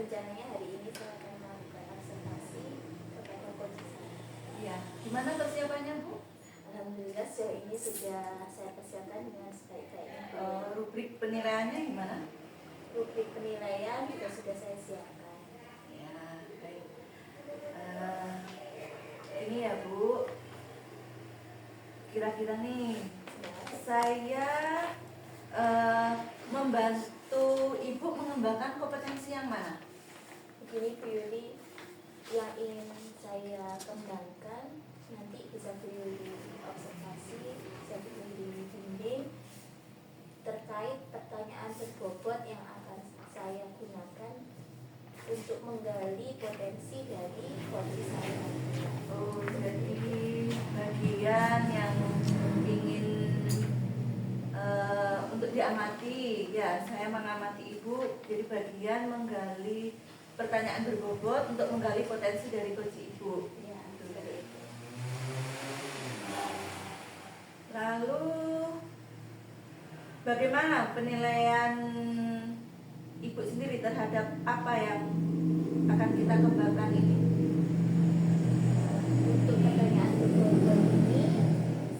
rencananya hari ini saya akan melakukan observasi kepada kondisi saya. Iya. Gimana persiapannya, Bu? Alhamdulillah sejauh ini sudah saya persiapkan dengan sebaik-baiknya. Rubrik penilaiannya gimana? Rubrik penilaian juga sudah saya siapkan. Ya, baik. Ini ya, Bu. Kira-kira nih, saya membantu Ibu mengembangkan kompetensi yang mana? Begini Bu Yuli, yang ingin saya kembangkan nanti bisa Bu Yuli observasi, bisa Bu Yuli bimbing terkait pertanyaan berbobot yang akan saya gunakan untuk menggali potensi dari kondisi saya. Oh, jadi bagian yang ingin untuk diamati, ya saya mengamati Ibu, jadi bagian menggali pertanyaan berbobot untuk menggali potensi dari coach Ibu. Ya, seperti itu. Lalu bagaimana penilaian Ibu sendiri terhadap apa yang akan kita kembangkan ini? Untuk pertanyaan berbobot ini,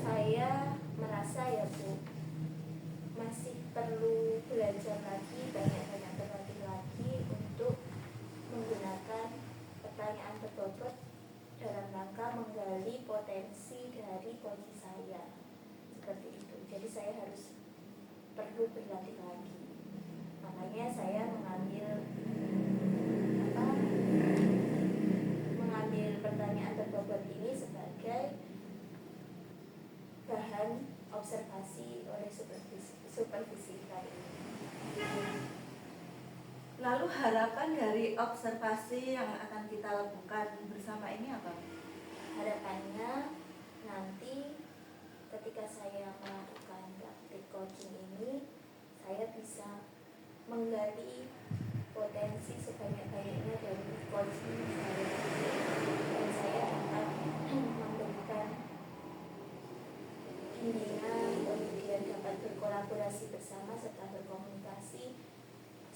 saya merasa ya Bu, masih perlu belajar lagi, banyak-banyak berlatih lagi untuk menggunakan pertanyaan berbobot dalam rangka menggali potensi dari kondisi saya. Seperti itu. Jadi saya harus perlu berlatih lagi. Makanya saya mengambil pertanyaan berbobot ini sebagai bahan observasi oleh supervisi kali ini. Lalu harapan dari observasi yang akan kita lakukan bersama ini apa? Harapannya nanti ketika saya melakukan praktik coaching ini, saya bisa menggali potensi sebanyak-banyaknya dari coaching saya, dan saya dapat memberikan bimbingan, kemudian dapat berkolaborasi bersama serta berkomunikasi,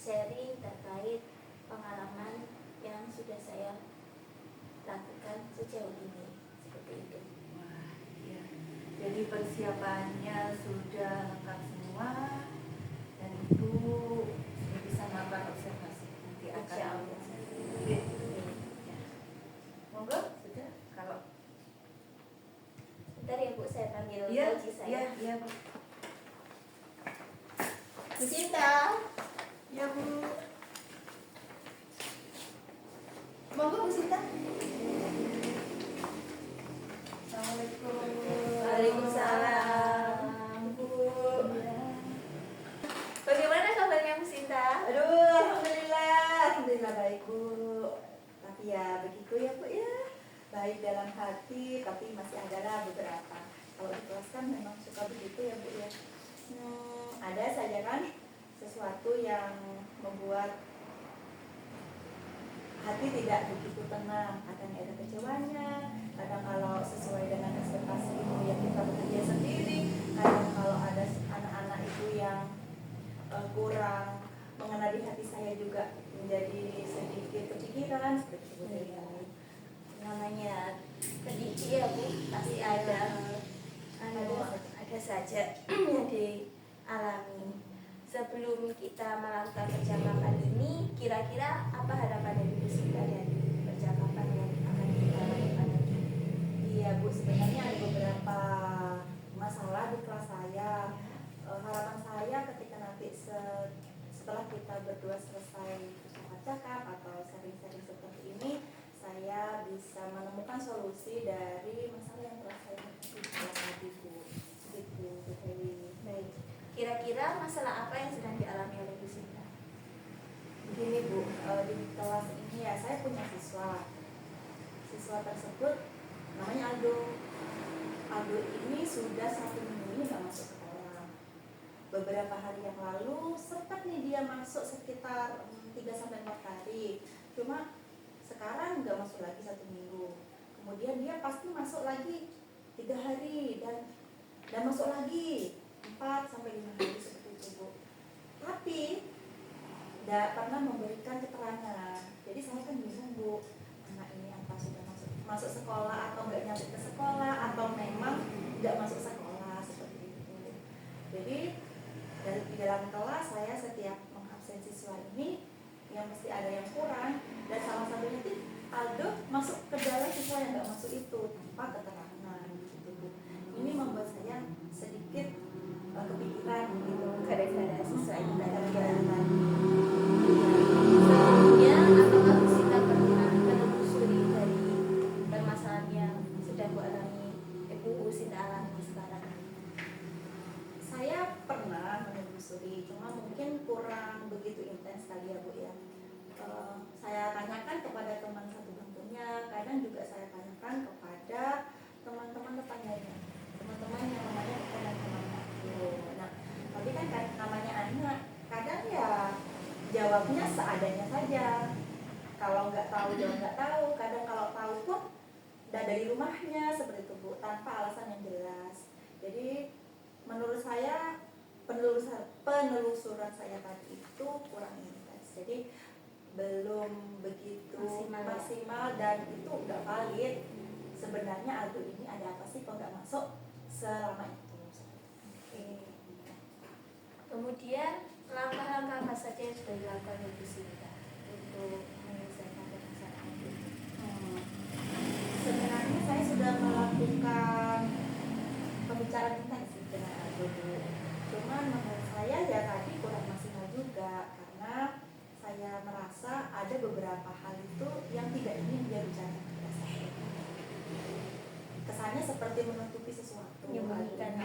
sharing terkait pengalaman yang sudah saya lakukan sejauh ini. Seperti itu. Wah, iya. Jadi persiapannya sudah lengkap semua dan itu sudah bisa melakukan observasi. Nanti akan ya. Monggo sudah kalau Bentar ya Bu, saya panggil iya, coach saya. iya, iya, Bu. Bu Sinta. Ya, Bu. Monggo Bu Sinta. Assalamualaikum. Waalaikumsalam. Bu. Bagaimana kabarnya Bu Sinta? Aduh, alhamdulillah baik Bu. Tapi ya begitu ya Bu ya. Baik dalam hati, tapi masih adalah beberapa. Kalau ikhlas kan memang suka begitu ya Bu ya. Ada saja kan sesuatu yang membuat hati tidak begitu tenang. Kadang ada kecewanya, kadang kalau sesuai dengan ekspektasi itu ya kita bekerja sendiri. Kadang kalau ada anak-anak itu yang kurang mengenali hati saya juga menjadi sedikit kepikiran seperti itu. Namanya sedikit ya Bu, pasti ada saja yang dialami. Sebelum kita melakukan percakapan ini, kira-kira apa harapan dari Bu Sinta dari percakapan yang akan kita lakukan nanti? Iya Bu, sebenarnya ada beberapa masalah di kelas saya. Harapan saya ketika nanti setelah kita berdua selesai bercakap atau sharing-sharing seperti ini, saya bisa menemukan solusi dari masalah yang telah saya hadapi tadi Bu. Gitu, Bu Dewi. Baik. Kira-kira masalah apa yang sedang dialami oleh Bu Sinta? Begini Bu, di kelas ini ya saya punya siswa. Siswa tersebut namanya Aldo. Aldo ini sudah 1 minggu ini nggak masuk sekolah. Beberapa hari yang lalu sempat nih dia masuk sekitar 3-4 hari. Cuma sekarang nggak masuk lagi 1 minggu. Kemudian dia pasti masuk lagi 3 hari dan masuk lagi 4-5 hari seperti itu Bu. Tapi tidak pernah memberikan keterangan. masuk sekolah atau nggak nyampe ke sekolah atau memang nggak masuk sekolah seperti itu. Jadi di dalam kelas saya setiap mengabsen siswa ini yang mesti ada yang kurang, dan salah satunya itu Aldo masuk ke dalam siswa yang nggak masuk itu tanpa keterangan gitu Bu. Ini membuat saya sedikit kepikiran gitu Gara-gara siswa ini gara-gara tadi. Sebelumnya apakah Bu Sinta pernah menelusuri dari permasalahan yang sedang Bu alami, Bu Sinta alami sekarang? Saya pernah menelusuri, cuma mungkin kurang begitu intens kali ya Bu ya. Saya tanyakan kepada teman satu bantunya, kadang juga saya tanyakan kepada teman-teman tetangganya, teman-teman yang namanya bukan teman aku. Nah, tapi kan namanya anak, kadang ya jawabnya seadanya saja. Kalau nggak tahu jawab nggak tahu, kadang kalau tahu pun udah dari rumahnya seperti itu Bu, tanpa alasan yang jelas. Jadi menurut saya penelusuran saya tadi itu kurang intens. Jadi belum begitu maksimal dan itu udah valid. Sebenarnya Aldo ini ada apa sih kok nggak masuk selama itu? Oke. Kemudian langkah-langkah apa saja yang sudah dilakukan Bu Sinta untuk menyelesaikan permasalahan ini? Sebenarnya saya sudah melakukan pembicaraan intens sih dengan Aldo. Cuman menurut saya ya tadi kurang maksimal juga, karena saya merasa ada beberapa hal itu yang tidak ingin dia bicarakan kepada saya. Kesannya seperti menutupi sesuatu, menyembunyikan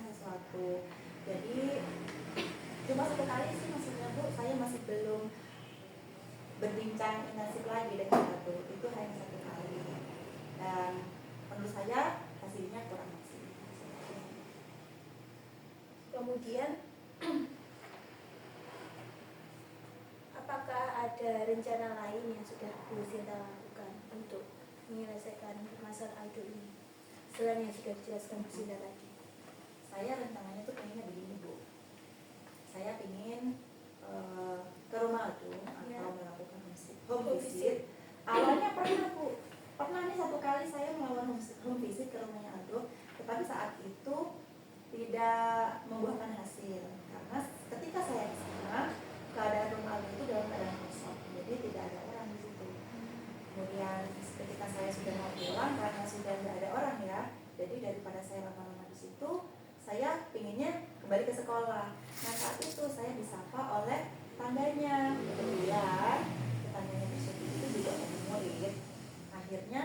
sesuatu. Jadi cuma satu kali sih maksudnya Bu, saya masih belum berbincang intensif lagi dengan Aldo. Itu hanya satu kali. Dan menurut saya hasilnya kurang maksimal. Kemudian apakah ada rencana lain yang sudah Bu Sinta lakukan untuk menyelesaikan masalah Aldo ini selain yang sudah dijelaskan Bu Sinta tadi? Saya rencananya tuh pengennya begini Bu, saya pengen ke rumah Aldo atau melakukan home visit. Awalnya pernah nih satu kali saya melakukan home visit ke rumahnya Aldo, tetapi saat itu tidak membuahkan hasil karena ketika saya di sana keadaan rumah Aldo itu dalam keadaan kosong, jadi tidak ada orang di situ. Kemudian ketika saya sudah mau pulang karena sudah tidak ada orang ya, jadi daripada saya lama-lama di situ, saya pinginnya kembali ke sekolah. Nah saat itu saya disapa oleh tangganya, kemudian tetangganya tersebut itu juga murid. Akhirnya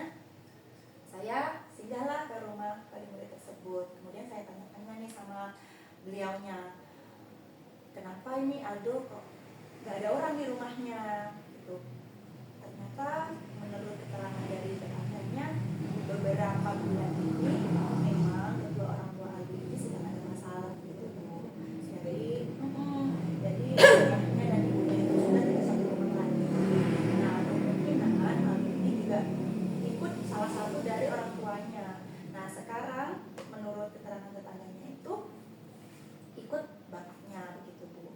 saya singgahlah ke rumah wali murid tersebut. Kemudian saya tanya-tanya nih sama beliaunya, kenapa ini Aldo kok gak ada orang di rumahnya gitu. Ternyata menurut keterangan dari tetangganya, beberapa bulan ini memang kedua orang tua Aldo ini sedang ada masalah gitu. Jadi ayahnya dan ibunya itu sudah tidak satu rumah lagi. Nah kemungkinan Aldo ini juga ikut salah satu dari orang tuanya. Nah sekarang menurut keterangan tetangganya itu ikut bapaknya begitu Bu.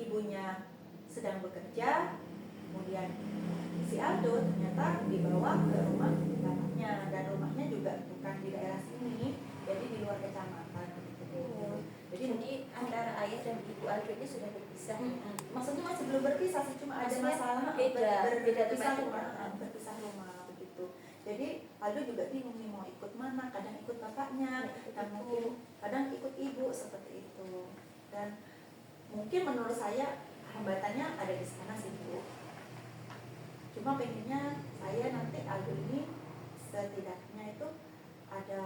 Ibunya sedang bekerja, kemudian si Aldo ternyata dibawa ke rumah bapaknya, dan rumahnya juga bukan di daerah sini, jadi di luar kecamatan begitu Bu. Jadi antara ayah dan ibu Aldo ini sudah berpisah. Maksudnya masih belum berpisah sih, cuma ada Maksudnya masalah beda berpisah tempat. berpisah rumah begitu. Jadi Aldo juga bingung nih mau ikut mana, kadang ikut bapaknya, kadang ikut ibu seperti itu. Dan mungkin menurut saya hambatannya ada di sana sih Bu. Cuma pengennya saya nanti Aldo ini setidaknya itu ada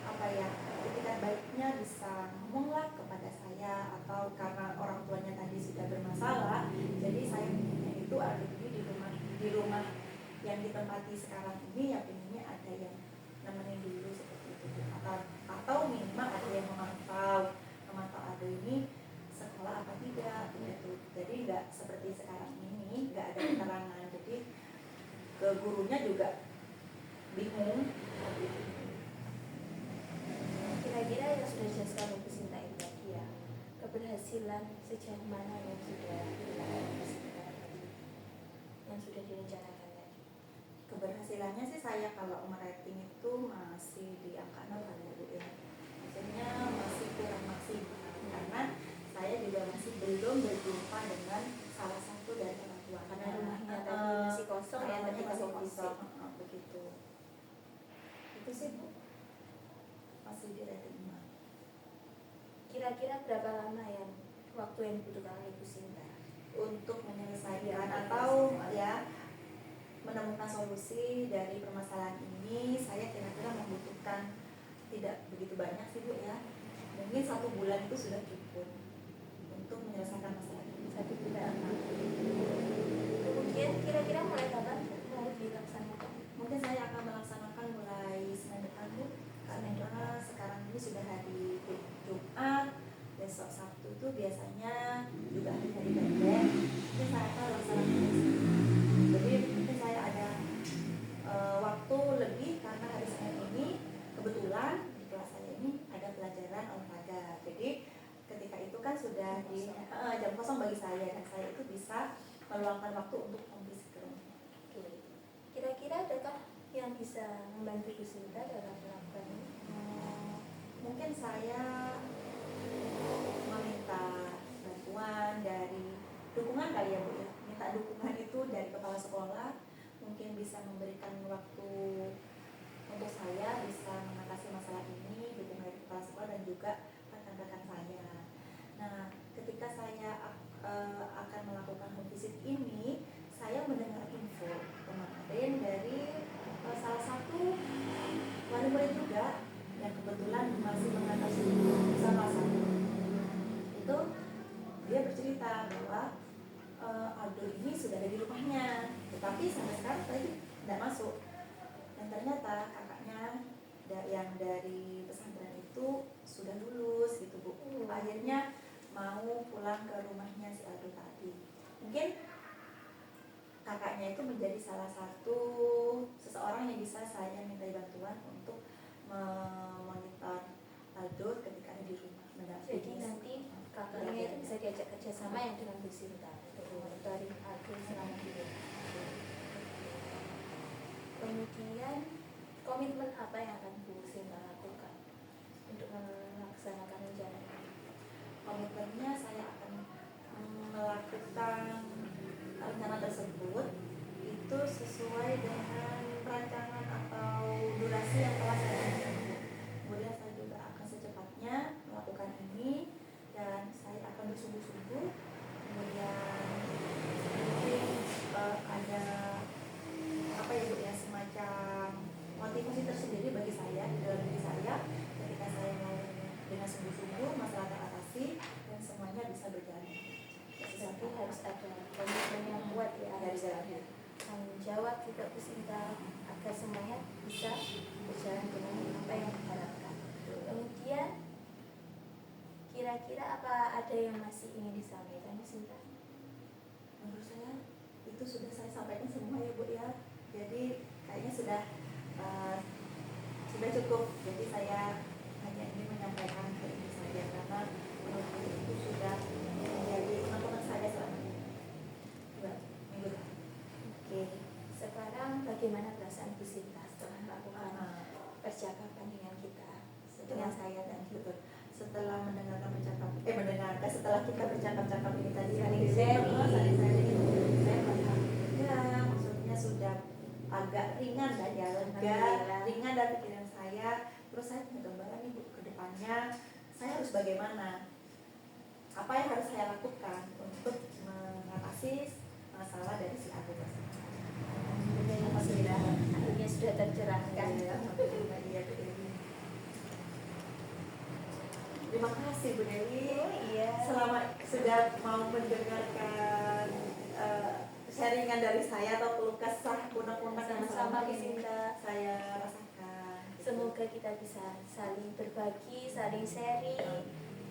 apa ya, etikat baiknya bisa ngomonglah kepada saya, atau karena orang tuanya tadi sudah bermasalah, jadi saya pengennya itu Aldo ini di rumah yang ditempati sekarang ini ya pengennya ada yang nemenin dulu seperti itu, atau minimal ada yang memantau Aldo ini sekolah apa tidak gitu. Jadi nggak seperti sekarang ini nggak ada keterangan, jadi ke gurunya juga bingung seperti itu. Kira-kira yang sudah dijelaskan Bu Sinta ini tadi ya, keberhasilan sejauh mana yang sudah dilakukan Bu Sinta tadi, yang sudah direncanakan tadi? biasanya sih saya kalau merating itu masih di angka 6 kali ya Bu ya. Maksudnya masih kurang maksimal karena saya juga masih belum berjumpa dengan salah satu dari orang tua Karena rumahnya tadi masih kosong ya, rumahnya tadi masih kasih kosong, fisik. begitu. Itu sih Bu, masih di rating 6. Kira-kira berapa lama ya waktu yang dibutuhkan oleh Ibu Sinta Untuk menyelesaikan Ya, atau ya menemukan solusi dari permasalahan ini, saya kira-kira membutuhkan tidak begitu banyak sih Bu ya. Mungkin 1 bulan itu sudah cukup untuk menyelesaikan masalah ini. 1 bulan? Kemudian kira-kira mulai kapan mau dilaksanakan? Mungkin saya akan melaksanakan mulai Senin depan Bu, karena sekarang ini sudah hari Jumat, besok Sabtu itu biasanya juga hari-hari pendek. Mungkin saya akan laksanakan. Jadi mungkin saya ada waktu lebih karena hari Senin ini kebetulan di kelas saya ini ada pelajaran olahraga. Jadi ketika itu kan sudah di jam kosong bagi saya, dan saya itu bisa meluangkan waktu untuk fisik ke rumah. Oke. Kira-kira adakah yang bisa membantu Ibu Sinta dalam melakukan ini? Mungkin saya meminta bantuan dari dukungan kali ya Bu ya. Minta dukungan itu dari kepala sekolah, mungkin bisa memberikan waktu untuk saya bisa mengatasi masalah ini, dukungan dari kepala sekolah dan juga rekan-rekan saya. Nah, ketika saya akan melakukan home visit ini, saya mendengar info kemarin dari salah satu wali murid juga yang kebetulan masih mengatasi sama saya. Itu dia bercerita bahwa Aldo ini sudah ada di rumahnya, tetapi sampai sekarang saya tidak masuk. Dan ternyata kakaknya yang dari pesantren itu sudah lulus gitu Bu. Akhirnya mau pulang ke rumahnya si Aldo tadi. Mungkin kakaknya itu menjadi salah satu seseorang yang bisa saya minta bantuan untuk memonitor Aldo ketika ada di rumah. Jadi nanti kakaknya itu bisa diajak kerjasama yang dengan Bu Sinta untuk monitoring Aldo selama di rumah. Kemudian komitmen apa yang akan Bu Sinta lakukan untuk melaksanakan rencana ini? Komitmennya saya akan melakukan rencana tersebut itu sesuai dengan perancangan atau durasi yang telah saya tentukan. Kemudian saya juga akan secepatnya melakukan ini dan saya akan bersungguh-sungguh. Kemudian mungkin ada apa ya Bu ya, semacam motivasi tersendiri bagi saya di dalam diri saya ketika saya mau dengan sungguh-sungguh masalah teratasi dan semuanya bisa berjalan. Tapi harus ada komitmen yang kuat ya, harus ada tanggung jawab juga Bu Sinta agar semuanya bisa berjalan dengan apa yang diharapkan. Kemudian kira-kira apa ada yang masih ingin disampaikan Bu Sinta? Menurut saya itu sudah saya sampaikan semua ya Bu ya. Jadi kayaknya sudah cukup. Jadi saya hanya ingin menyampaikan ke ini saja karena menurut saya itu sudah menjadi teman-teman saya selama ini. Minggu. Oke, sekarang bagaimana perasaan Bu Sinta setelah melakukan percakapan dengan kita, dengan saya dan betul. Setelah setelah kita bercakap-cakap ini tadi Saling sharing, sharing. saya merasa ya maksudnya sudah agak ringan dan ya lega, Alhamdulillah. ringan dari pikiran saya. Terus saya punya gambaran nih Bu, ke depannya saya harus bagaimana, apa yang harus saya lakukan untuk mengatasi masalah dari si Aldo tersebut. Alhamdulillah akhirnya sudah tercerahkan. Iya, Bu Dewi. Terima kasih Bu Dewi. Oh iya. Selama sudah mau mendengarkan sharingan dari saya atau keluh kesah unek-unek yang Sama-sama Bu selama ini Sinta. saya rasakan. Semoga kita bisa saling berbagi, saling sharing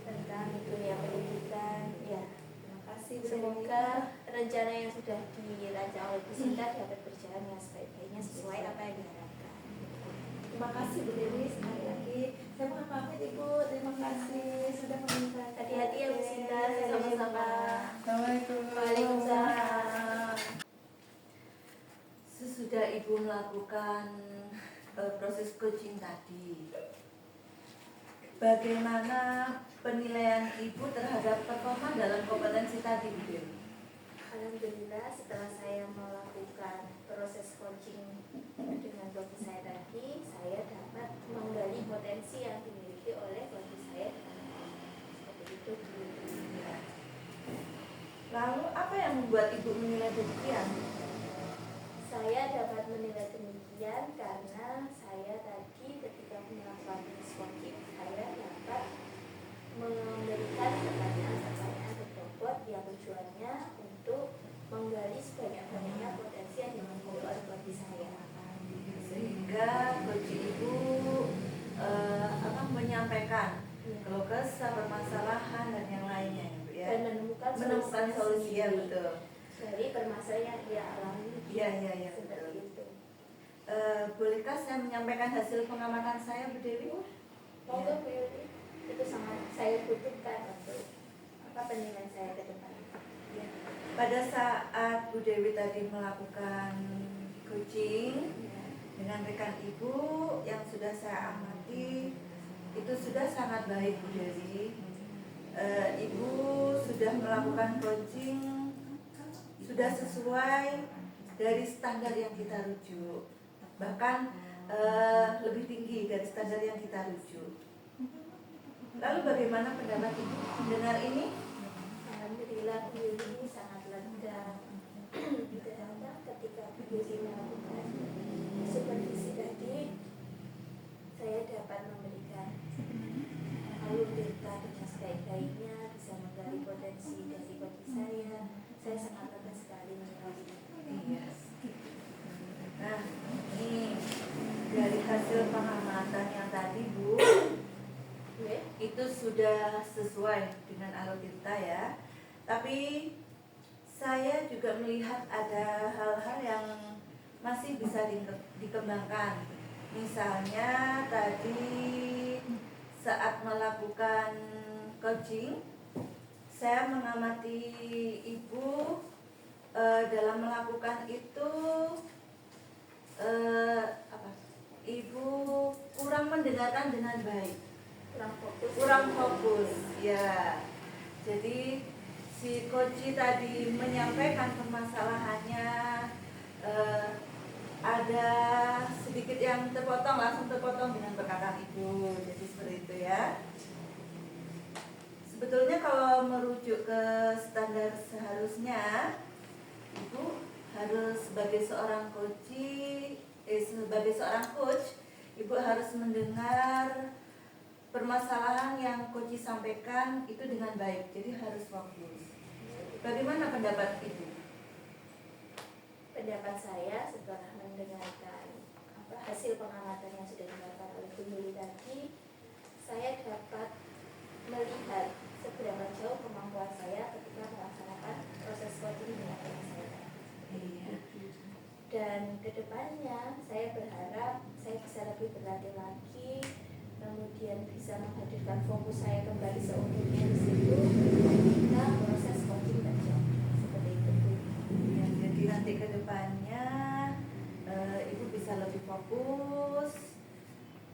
tentang dunia pendidikan. Ya, Terima kasih Bu Dewi. semoga rencana yang sudah dirancang oleh Bu Sinta dapat berjalan dengan sebaik-baiknya sesuai apa yang diharapkan. Terima kasih Bu Dewi sekali lagi. Saya mohon pamit Ibu. Terima kasih sudah meminta. Hati-hati ya Bu Sinta, sama-sama. Assalamualaikum. Waalaikumsalam. Sesudah Ibu melakukan melakukan proses coaching tadi, bagaimana penilaian Ibu terhadap performa dalam kompetensi tadi, Bu Dewi? Alhamdulillah setelah saya melakukan proses coaching dengan coach saya tadi, saya dapat menggali potensi yang dimiliki oleh coach saya. Seperti itu. Lalu apa yang membuat Ibu menilai demikian? Saya dapat menilai demikian karena saya tadi ketika melakukan proses coaching, saya dapat memberikan pertanyaan-pertanyaan berbobot yang tujuannya untuk menggali sebanyak-banyaknya potensi yang dimiliki oleh coach saya. Sehingga coach Ibu menyampaikan keluh kesah, permasalahan dan yang lainnya, ya, Bu, ya? Dan menemukan solusi, ya, betul. dari permasalahan yang dia alami. Iya, Seperti betul. itu. Bolehkah saya menyampaikan hasil pengamatan saya, Bu Dewi? Monggo Bu Yuli, itu sangat saya butuhkan untuk penilaian saya ke depan. Ya. Pada saat Bu Dewi tadi melakukan coaching dengan rekan Ibu yang sudah saya amati, itu sudah sangat baik, Bu Dewi. Ibu sudah melakukan coaching sudah sesuai dari standar yang kita rujuk, bahkan lebih tinggi dari standar yang kita rujuk. Lalu bagaimana pendapat Ibu mendengar ini? Alhamdulillah Bu Yuli sangat lega karena ketika Bu Yuli melakukan supervisi tadi, saya dapat memberikan alur data dengan sebaik-baiknya, bisa menggali potensi dari coach saya. Saya sangat lega sekali mengalami. Iya. Nah, ini dari hasil pengamatan yang tadi, Bu, itu sudah sesuai dengan alur kita, ya. Tapi saya juga melihat ada hal-hal yang masih bisa dikembangkan. Misalnya tadi saat melakukan coaching, saya mengamati Ibu dalam melakukan itu Ibu kurang mendengarkan dengan baik, kurang fokus, ya. Jadi si coach tadi menyampaikan permasalahannya, ada sedikit yang langsung terpotong dengan perkataan Ibu. Jadi seperti itu, ya. Sebetulnya kalau merujuk ke standar seharusnya, Ibu harus sebagai seorang coach, Ibu harus mendengar permasalahan yang coach sampaikan itu dengan baik. Jadi harus fokus. Bagaimana pendapat Ibu? Pendapat saya setelah mendengarkan hasil pengamatan yang sudah dilakukan oleh Bu Yuli tadi, saya dapat melihat seberapa jauh kemampuan saya ketika melaksanakan proses coaching dengan teman saya. Iya. Dan kedepannya saya berharap saya bisa lebih berlatih lagi, kemudian bisa menghadirkan fokus saya kembali seutuhnya di situ ketika proses coaching terjadi. Seperti itu, Bu. Ya, jadi nanti ke depannya Ibu bisa lebih fokus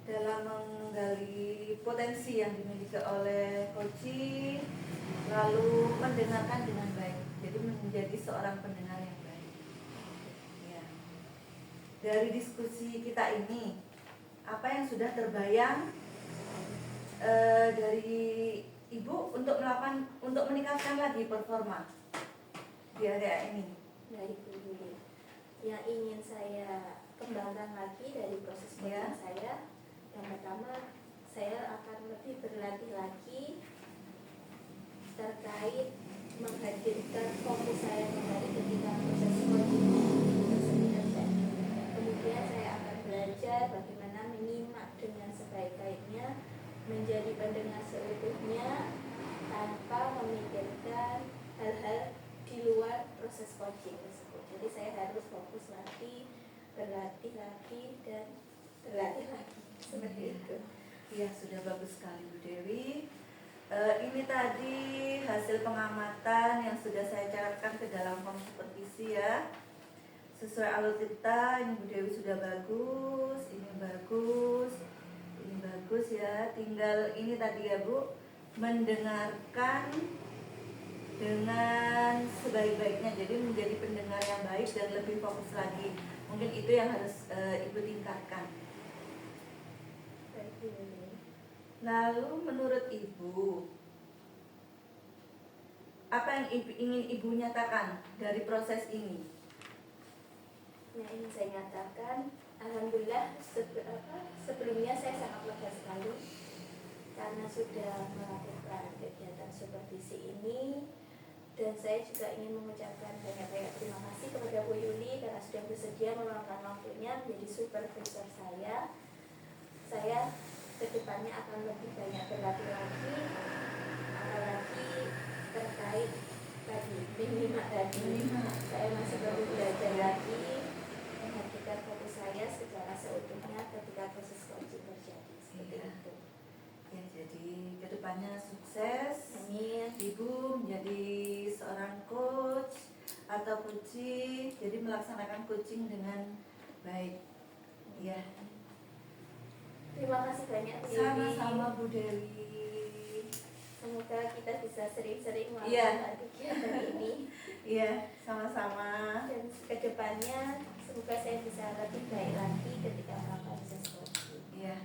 dalam menggali potensi yang dimiliki oleh coaching, lalu mendengarkan dengan baik. Jadi menjadi seorang pendengar yang baik. Ya. Dari diskusi kita ini, apa yang sudah terbayang dari Ibu untuk meningkatkan lagi performa di area ini? Dari Bu Yuli, yang ingin saya kembangkan lagi dari proses coaching Ya. saya, yang pertama saya akan lebih berlatih lagi terkait menghadirkan fokus saya kembali ketika proses coaching tersebut terjadi. Kemudian saya akan belajar bagaimana menyimak dengan sebaik-baiknya, menjadi pendengar seutuhnya tanpa memikirkan hal-hal di luar proses coaching tersebut. Jadi saya harus fokus lagi, berlatih lagi, dan berlatih lagi. Seperti itu. Ya, sudah bagus sekali, Bu Dewi. Ini tadi hasil pengamatan yang sudah saya catatkan ke dalam form supervisi, ya. sesuai alutsista. Ini Bu Dewi sudah bagus, ini bagus, ini bagus ya. Tinggal ini tadi ya Bu, mendengarkan dengan sebaik-baiknya, jadi menjadi pendengar yang baik dan lebih fokus lagi. Mungkin itu yang harus Ibu tingkatkan. Baik, Bu Yuli. Lalu menurut Ibu, apa yang ingin Ibu nyatakan dari proses ini? Yang ingin saya nyatakan, alhamdulillah sebelumnya saya sangat lega sekali karena sudah melakukan kegiatan supervisi ini, dan saya juga ingin mengucapkan banyak-banyak terima kasih kepada Bu Yuli karena sudah bersedia meluangkan waktunya menjadi supervisor saya. Saya kedepannya akan lebih banyak berlatih lagi, apalagi terkait tadi minimal tadi. Saya masih perlu belajar lagi menghentikan fokus saya secara seutuhnya ketika proses coaching terjadi seperti Iya. itu. Ya, jadi kedepannya sukses. Amin. Ibu menjadi seorang coach atau coaching, jadi melaksanakan coaching dengan baik. Ya, Terima kasih banyak Bu Yuli. sama-sama Bu Dewi. Semoga kita bisa sering-sering Iya. melakukan kegiatan ini, Iya, sama-sama. dan kedepannya semoga saya bisa lebih baik lagi ketika melakukan proses coaching. Iya.